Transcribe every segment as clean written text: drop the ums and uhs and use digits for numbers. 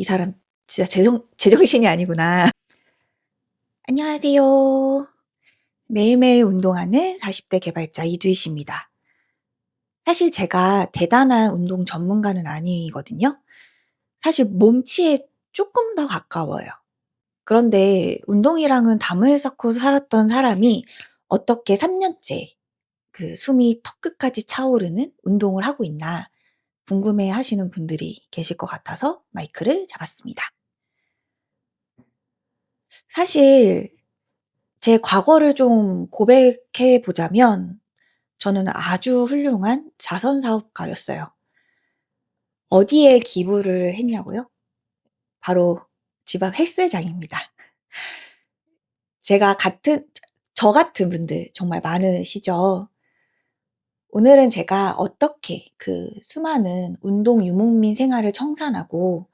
이 사람 진짜 제정신이 아니구나. 안녕하세요. 매일매일 운동하는 40대 개발자 이두희 씨입니다. 사실 제가 대단한 운동 전문가는 아니거든요. 사실 몸치에 조금 더 가까워요. 그런데 운동이랑은 담을 쌓고 살았던 사람이 어떻게 3년째 그 숨이 턱끝까지 차오르는 운동을 하고 있나 궁금해 하시는 분들이 계실 것 같아서 마이크를 잡았습니다. 사실 제 과거를 좀 고백해 보자면 저는 아주 훌륭한 자선 사업가였어요. 어디에 기부를 했냐고요? 바로 집 앞 헬스장입니다. 제가 같은 저 같은 분들 정말 많으시죠. 오늘은 제가 어떻게 그 수많은 운동 유목민 생활을 청산하고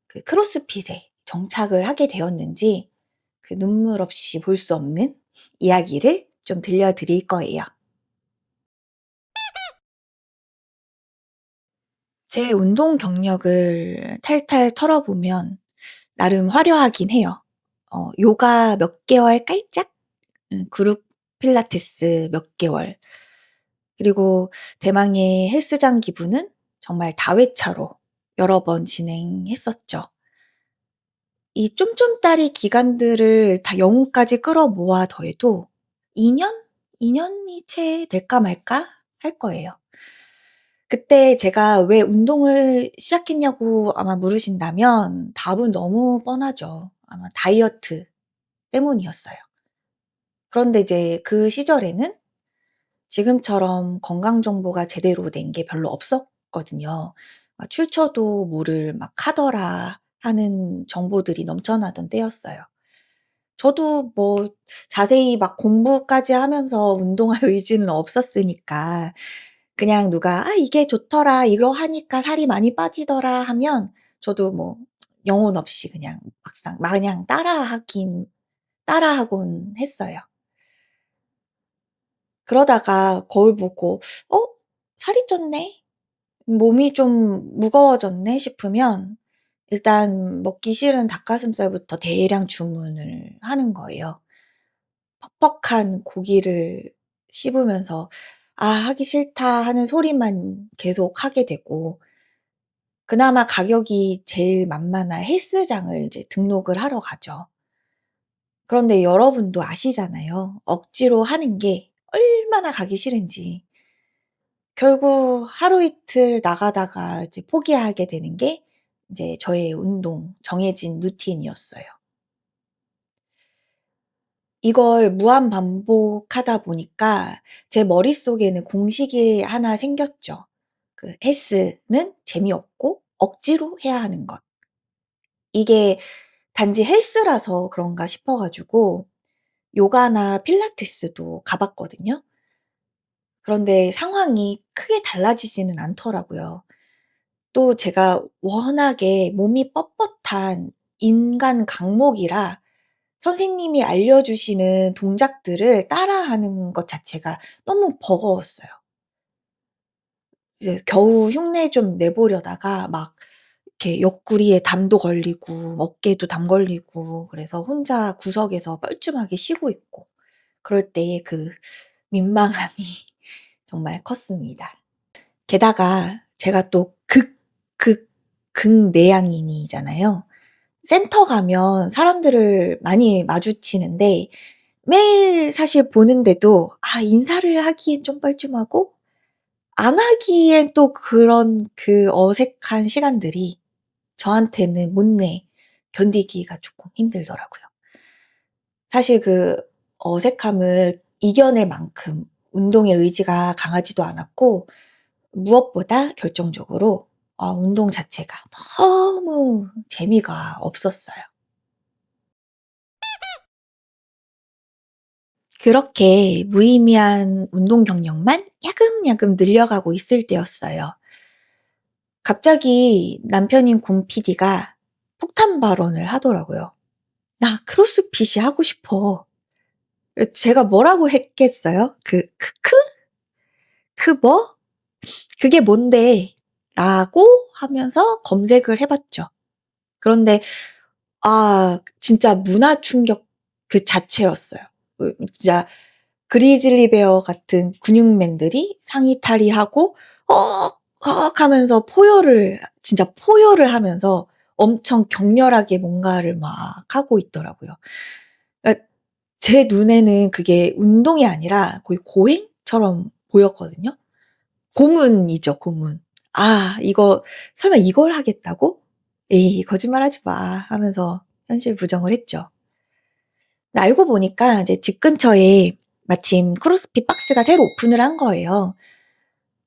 그 크로스핏에 정착을 하게 되었는지 그 눈물 없이 볼 수 없는 이야기를 좀 들려드릴 거예요. 제 운동 경력을 탈탈 털어보면 나름 화려하긴 해요. 요가 몇 개월 깔짝, 그룹 필라테스 몇 개월, 그리고 대망의 헬스장 기부는 정말 다회차로 여러 번 진행했었죠. 이 쫌쫌따리 기간들을 다 영혼까지 끌어모아 더해도 2년? 2년이 채 될까 말까 할 거예요. 그때 제가 왜 운동을 시작했냐고 아마 물으신다면 답은 너무 뻔하죠. 아마 다이어트 때문이었어요. 그런데 이제 그 시절에는 지금처럼 건강 정보가 제대로 된 게 별로 없었거든요. 출처도 모를 막 하더라 하는 정보들이 넘쳐나던 때였어요. 저도 뭐 자세히 막 공부까지 하면서 운동할 의지는 없었으니까 그냥 누가 "아 이게 좋더라. 이거 하니까 살이 많이 빠지더라." 하면 저도 뭐 영혼 없이 그냥 막상 마냥 따라하곤 했어요. 그러다가 거울 보고 '어 살이 쪘네. 몸이 좀 무거워졌네.' 싶으면 일단 먹기 싫은 닭가슴살부터 대량 주문을 하는 거예요. 퍽퍽한 고기를 씹으면서 '아 하기 싫다.' 하는 소리만 계속 하게 되고 그나마 가격이 제일 만만한 헬스장을 이제 등록을 하러 가죠. 그런데 여러분도 아시잖아요. 억지로 하는 게 얼마나 가기 싫은지. 결국 하루 이틀 나가다가 이제 포기하게 되는 게 이제 저의 운동 정해진 루틴이었어요. 이걸 무한 반복하다 보니까 제 머릿속에는 공식이 하나 생겼죠. 그 헬스는 재미없고 억지로 해야 하는 것. 이게 단지 헬스라서 그런가 싶어 가지고 요가나 필라테스도 가 봤거든요. 그런데 상황이 크게 달라지지는 않더라고요. 또 제가 워낙에 몸이 뻣뻣한 인간 강목이라 선생님이 알려주시는 동작들을 따라하는 것 자체가 너무 버거웠어요. 이제 겨우 흉내 좀 내보려다가 막 이렇게 옆구리에 담도 걸리고 어깨에도 담 걸리고 그래서 혼자 구석에서 뻘쭘하게 쉬고 있고 그럴 때의 그 민망함이 정말 컸습니다. 게다가 제가 또 극내향인이잖아요. 센터 가면 사람들을 많이 마주치는데 매일 사실 보는데도 인사를 하기엔 좀 뻘쭘하고 안 하기엔 또 그런 그 어색한 시간들이 저한테는 못내 견디기가 조금 힘들더라고요. 사실 그 어색함을 이겨낼 만큼 운동의 의지가 강하지도 않았고 무엇보다 결정적으로 운동 자체가 너무 재미가 없었어요. 그렇게 무의미한 운동 경력만 야금야금 늘려가고 있을 때였어요. 갑자기 남편인 곰 PD가 폭탄 발언을 하더라고요. "나 크로스핏이 하고 싶어." 제가 뭐라고 했겠어요? "크크? 그 뭐? 그게 뭔데?" 라고 하면서 검색을 해 봤죠. 그런데 진짜 문화 충격 그 자체였어요. 진짜 그리즐리 베어 같은 근육맨들이 상의 탈의하고 하면서 진짜 포효를 하면서 엄청 격렬하게 뭔가를 막 하고 있더라고요. 그러니까 제 눈에는 그게 운동이 아니라 거의 고행처럼 보였거든요. 고문이죠, 고문. 이거 설마 이걸 하겠다고? 에이, 거짓말하지 마 하면서 현실 부정을 했죠. 알고 보니까 이제 집 근처에 마침 크로스핏 박스가 새로 오픈을 한 거예요.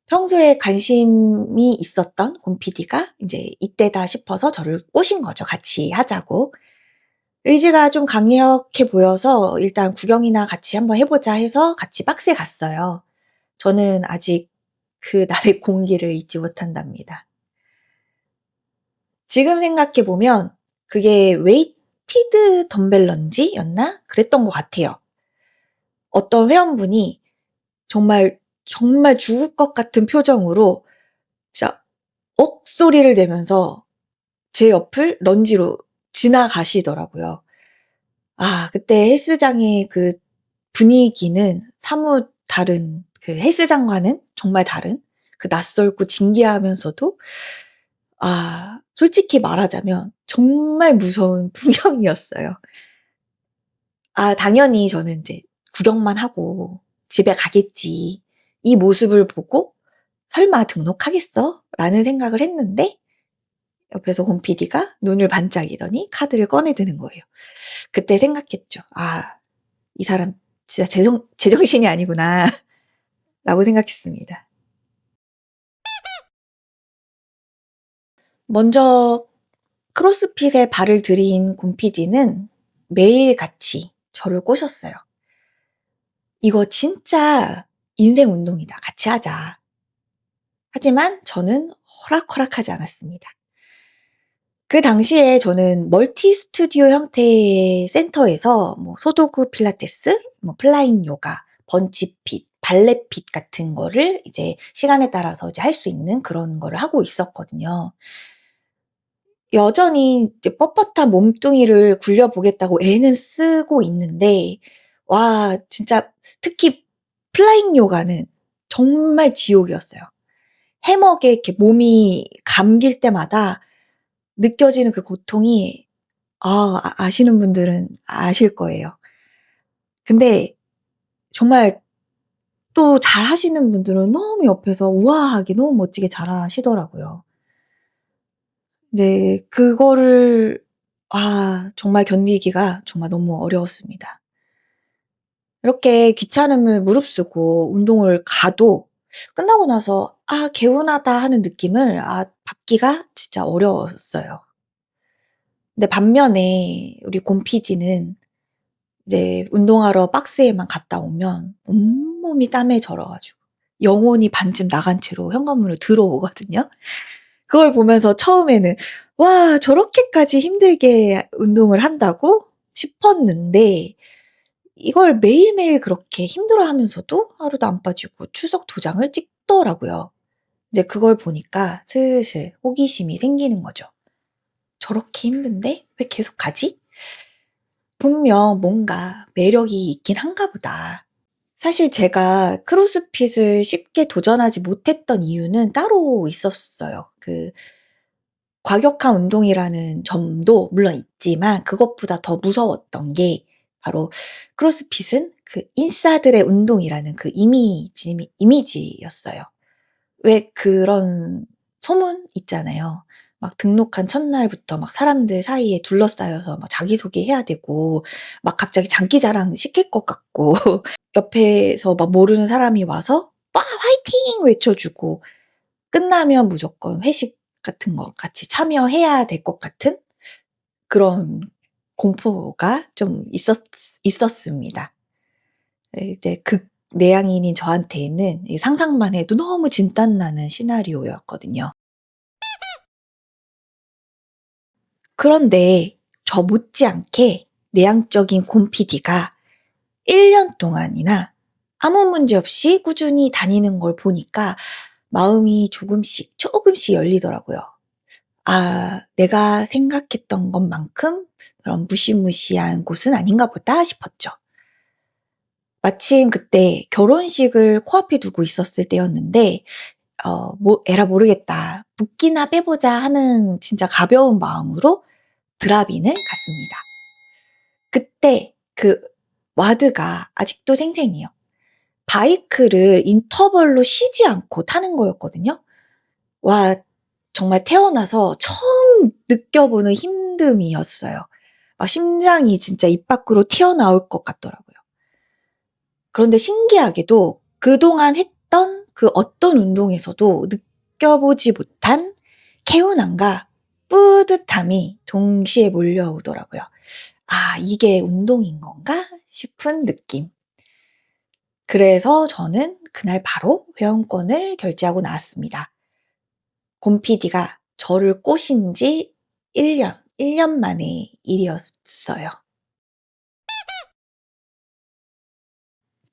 평소에 관심이 있었던 곰 PD가 이제 이때다 싶어서 저를 꼬신 거죠. 같이 하자고. 의지가 좀 강력해 보여서 일단 구경이나 같이 한번 해보자 해서 같이 박스에 갔어요. 저는 아직 그날의 공기를 잊지 못한답니다. 지금 생각해 보면 그게 웨이티드 덤벨 런지였나? 그랬던 것 같아요. 어떤 회원분이 정말 죽을 것 같은 표정으로 진짜 억소리를 내면서 제 옆을 런지로 지나가시더라고요. 그때 헬스장의 그 분위기는 사뭇 다른, 그 헬스장과는 정말 다른, 그 낯설고 진기하면서도 솔직히 말하자면 정말 무서운 풍경이었어요. 당연히 저는 이제 구경만 하고 집에 가겠지. 이 모습을 보고 설마 등록하겠어? 라는 생각을 했는데 옆에서 곰 PD가 눈을 반짝이더니 카드를 꺼내드는 거예요. 그때 생각했죠. 이 사람 진짜 제정신이 아니구나 라고 생각했습니다. 먼저 크로스핏에 발을 들인 곰 PD는 매일같이 저를 꼬셨어요. 이거 진짜 인생 운동이다. 같이 하자. 하지만 저는 허락하지 않았습니다. 그 당시에 저는 멀티 스튜디오 형태의 센터에서 소도구 필라테스, 플라잉 요가, 번치핏, 발레핏 같은 거를 이제 시간에 따라서 이제 할 수 있는 그런 거를 하고 있었거든요. 여전히 이제 뻣뻣한 몸뚱이를 굴려보겠다고 애는 쓰고 있는데, 진짜 특히 플라잉 요가는 정말 지옥이었어요. 해먹에 이렇게 몸이 감길 때마다 느껴지는 그 고통이, 아시는 분들은 아실 거예요. 근데 정말 또 잘 하시는 분들은 너무 옆에서 우아하게 너무 멋지게 잘 하시더라고요. 네, 그거를 정말 견디기가 정말 너무 어려웠습니다. 이렇게 귀찮음을 무릅쓰고 운동을 가도 끝나고 나서 개운하다 하는 느낌을 받기가 진짜 어려웠어요. 근데 반면에 우리 곰 PD는 이제 운동하러 박스에만 갔다 오면 온몸이 땀에 절어가지고 영혼이 반쯤 나간 채로 현관문을 들어오거든요. 그걸 보면서 처음에는 저렇게까지 힘들게 운동을 한다고 싶었는데, 이걸 매일매일 그렇게 힘들어하면서도 하루도 안 빠지고 출석 도장을 찍더라고요. 이제 그걸 보니까 슬슬 호기심이 생기는 거죠. 저렇게 힘든데 왜 계속 가지? 분명 뭔가 매력이 있긴 한가 보다. 사실 제가 크로스핏을 쉽게 도전하지 못했던 이유는 따로 있었어요. 과격한 운동이라는 점도 물론 있지만 그것보다 더 무서웠던 게 바로 크로스핏은 그 인싸들의 운동이라는 그 이미지였어요. 왜 그런 소문 있잖아요. 막 등록한 첫날부터 막 사람들 사이에 둘러싸여서 막 자기소개해야 되고, 막 갑자기 장기자랑 시킬 것 같고, 옆에서 막 모르는 사람이 와서 화이팅! 외쳐주고, 끝나면 무조건 회식 같은 거 같이 참여해야 될 것 같은 그런 공포가 좀 있었습니다. 이제 극내향인인 저한테는 상상만 해도 너무 진땀나는 시나리오였거든요. 그런데 저 못지않게 내향적인 곰 PD가 1년 동안이나 아무 문제 없이 꾸준히 다니는 걸 보니까 마음이 조금씩 열리더라고요. 내가 생각했던 것만큼 그런 무시무시한 곳은 아닌가 보다 싶었죠. 마침 그때 결혼식을 코앞에 두고 있었을 때였는데 에라 모르겠다. 붓기나 빼보자 하는 진짜 가벼운 마음으로 드라이브인을 갔습니다. 그때 그 와드가 아직도 생생해요. 바이크를 인터벌로 쉬지 않고 타는 거였거든요. 와, 정말 태어나서 처음 느껴보는 힘듦이었어요. 막 심장이 진짜 입 밖으로 튀어나올 것 같더라고요. 그런데 신기하게도 그동안 했던 그 어떤 운동에서도 느껴보지 못한 개운함과 뿌듯함이 동시에 몰려오더라고요. 이게 운동인 건가 싶은 느낌. 그래서 저는 그날 바로 회원권을 결제하고 나왔습니다. 곰 PD가 저를 꼬신 지 1년 만의 일이었어요.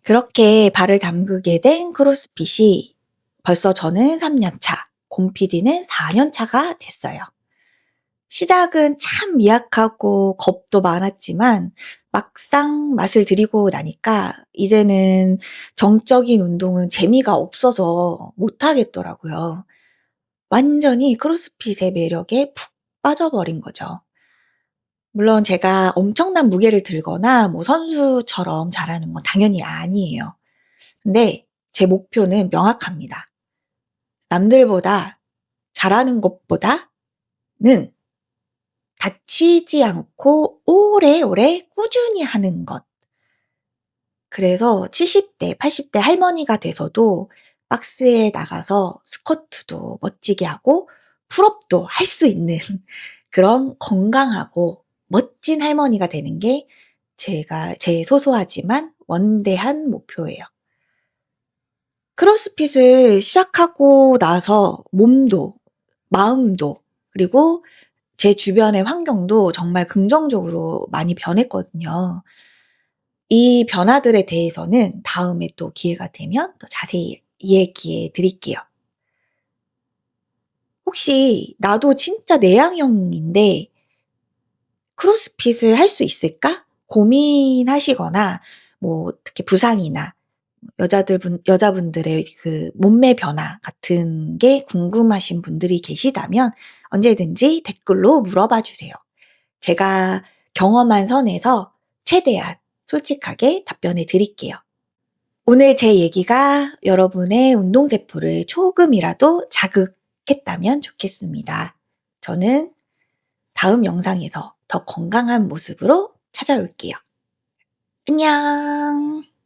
그렇게 발을 담그게 된 크로스핏이 벌써 저는 3년 차, 곰 PD는 4년 차가 됐어요. 시작은 참 미약하고 겁도 많았지만 막상 맛을 들이고 나니까 이제는 정적인 운동은 재미가 없어서 못하겠더라고요. 완전히 크로스핏의 매력에 푹 빠져버린 거죠. 물론 제가 엄청난 무게를 들거나 뭐 선수처럼 잘하는 건 당연히 아니에요. 근데 제 목표는 명확합니다. 남들보다 잘하는 것보다는 다치지 않고 오래오래 꾸준히 하는 것. 그래서 70대, 80대 할머니가 돼서도 박스에 나가서 스쿼트도 멋지게 하고 풀업도 할 수 있는 그런 건강하고 멋진 할머니가 되는 게 제 소소하지만 원대한 목표예요. 크로스핏을 시작하고 나서 몸도, 마음도, 그리고 제 주변의 환경도 정말 긍정적으로 많이 변했거든요. 이 변화들에 대해서는 다음에 또 기회가 되면 더 자세히 얘기해 드릴게요. 혹시 나도 진짜 내향형인데 크로스핏을 할 수 있을까? 고민하시거나 뭐 특히 부상이나 여자분들의 그 몸매 변화 같은 게 궁금하신 분들이 계시다면 언제든지 댓글로 물어봐 주세요. 제가 경험한 선에서 최대한 솔직하게 답변해 드릴게요. 오늘 제 얘기가 여러분의 운동세포를 조금이라도 자극했다면 좋겠습니다. 저는 다음 영상에서 더 건강한 모습으로 찾아올게요. 안녕!